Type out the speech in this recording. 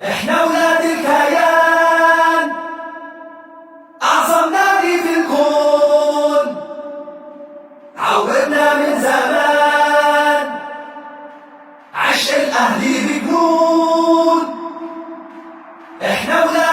احنا ولاد الكيان، اعظم نادي في الكون، عودنا من زمان عشق الاهلي بجنون. احنا ولاد